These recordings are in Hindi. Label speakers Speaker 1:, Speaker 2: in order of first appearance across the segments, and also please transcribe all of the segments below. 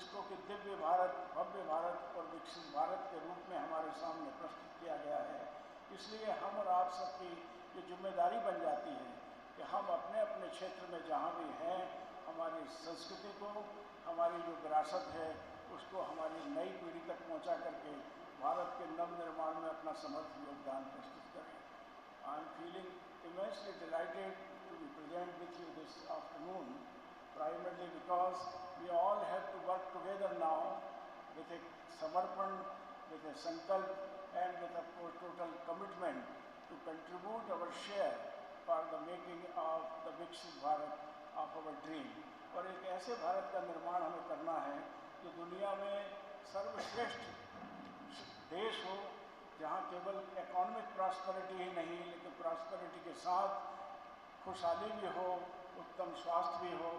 Speaker 1: जिसको कि दिव्य भारत, भव्य भारत और विकसित भारत के रूप में हमारे सामने प्रस्तुत किया गया है। इसलिए हम और आप सबकी ये जिम्मेदारी बन जाती है कि हम अपने अपने क्षेत्र में जहाँ भी हैं, हमारी संस्कृति को, हमारी जो विरासत है उसको हमारी नई पीढ़ी तक पहुँचा करके भारत के नव निर्माण में अपना समर्थ योगदान प्रस्तुत करें। I am feeling immensely delighted to be present with you this afternoon, primarily because we all have to work together now with a samarpan, with a sankalp and with a total commitment to contribute our share for the making of the Viksit Bharat of our dream. और एक ऐसे भारत का निर्माण हमें करना है जो दुनिया में सर्वश्रेष्ठ देश हो, जहाँ केवल इकोनॉमिक प्रॉस्पेरिटी ही नहीं, लेकिन प्रॉस्पेरिटी के साथ खुशहाली भी हो, उत्तम स्वास्थ्य भी हो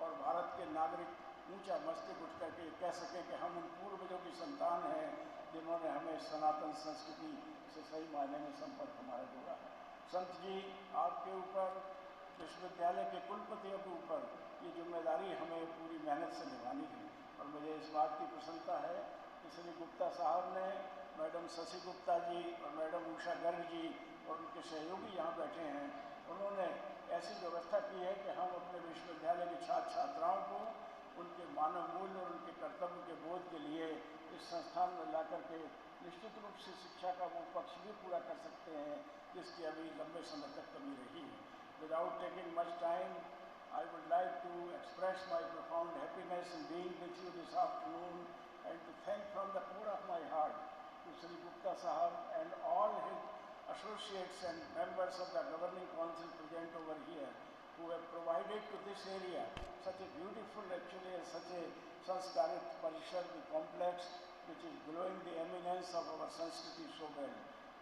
Speaker 1: और भारत के नागरिक ऊंचा मस्तक उठ करके कह सकें कि हम उन पूर्वजों की संतान हैं जिन्होंने हमें सनातन संस्कृति से सही मायने में संपर्क हमारा जोड़ा है। संत जी, आपके ऊपर, विश्वविद्यालय के कुलपतियों के ऊपर ये जिम्मेदारी हमें पूरी मेहनत से निभानी है और मुझे इस बात की प्रसन्नता है कि श्री गुप्ता साहब ने, मैडम शशि गुप्ता जी और मैडम उषा गर्ग जी और उनके सहयोगी यहाँ बैठे हैं, उन्होंने ऐसी व्यवस्था की है कि हम अपने विश्वविद्यालय के छात्र छात्राओं को उनके मानव मूल्य और उनके कर्तव्य के बोध के लिए इस संस्थान में ला करके निश्चित रूप से शिक्षा का वो पक्ष भी पूरा कर सकते हैं जिसकी अभी लंबे समय तक कमी रही है। Without taking much time, I would like to express my profound happiness in being with you this afternoon and to thank from the core of my heart to Sri Gupta Sahab and all his associates and members of the governing council present over here who have provided to this area such a beautiful, actually such a sanskarit parishad, the complex which is glowing the eminence of our Sanskriti so well.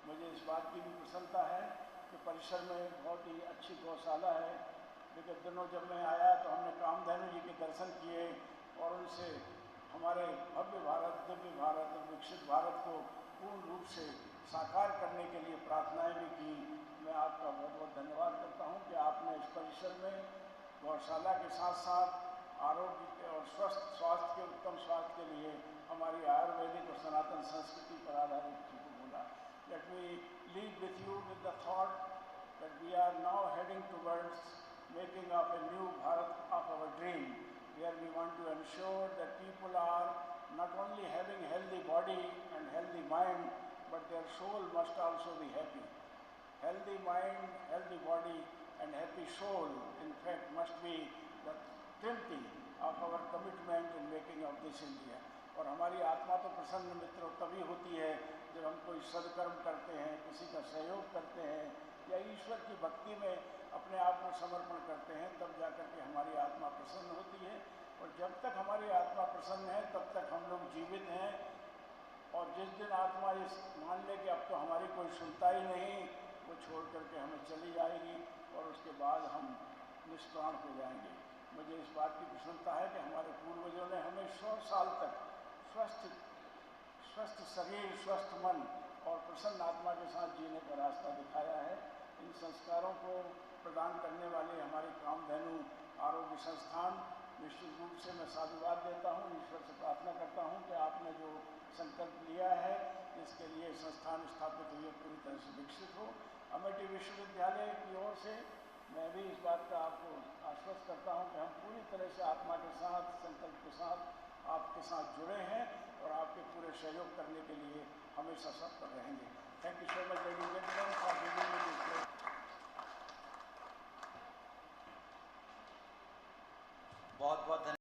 Speaker 1: मुझे इस बात की भी प्रसन्नता है कि परिसर में बहुत ही अच्छी गौशाला है। विगत दिनों जब मैं आया तो हमने कामधेनु जी के दर्शन किए और उनसे हमारे भव्य भारत, दिव्य भारत और विकसित भारत को पूर्ण रूप से साकार करने के लिए प्रार्थनाएं भी की। मैं आपका बहुत बहुत धन्यवाद करता हूं कि आपने इस परिसर में गौशाला के साथ साथ आरोग्य और स्वास्थ्य के उत्तम स्वास्थ्य के लिए हमारी आयुर्वेदिक और सनातन संस्कृति पर आधारित चीज़ को बोला। Let me leave with you with the thought that we are now heading towards making up a new Bharat of our dream, where we want to ensure that people are not only having healthy body and healthy mind, but their soul must also be happy. Healthy mind, healthy body and happy soul, in fact, must be the trinity of our commitment in making of this India. और हमारी आत्मा तो प्रसन्न मित्रों तभी होती है जब हम कोई सदकर्म करते हैं, किसी का सहयोग करते हैं या ईश्वर की भक्ति में अपने आप को समर्पण करते हैं, तब जाकर के हमारी आत्मा प्रसन्न होती है। और जब तक हमारी आत्मा प्रसन्न है तब तक हम लोग जीवित हैं। और जिस दिन आत्मा ये मान ले कि अब तो हमारी कोई सुनता ही नहीं, वो छोड़ करके हमें चली जाएगी और उसके बाद हम निष्प्राण हो जाएंगे। मुझे इस बात की प्रसन्नता है कि हमारे पूर्वजों ने हमें 100 साल तक स्वस्थ शरीर, स्वस्थ मन और प्रसन्न आत्मा के साथ जीने का रास्ता दिखाया है। इन संस्कारों को प्रदान करने वाले हमारे कामधेनु आरोग्य संस्थान, निश्चित रूप से मैं साधुवाद देता हूँ, ईश्वर से प्रार्थना करता हूँ कि आपने जो संकल्प लिया है इसके लिए संस्थान स्थापित हुए पूरी तरह से विकसित हो। अमेठी विश्वविद्यालय की ओर से मैं भी इस बात का आपको आश्वस्त करता हूँ कि हम पूरी तरह से आत्मा के साथ, संकल्प के साथ आपके साथ जुड़े हैं और आपके पूरे सहयोग करने के लिए हमेशा तत्पर रहेंगे। Thank you so much ladies and gentleman for giving me this place.
Speaker 2: बहुत बहुत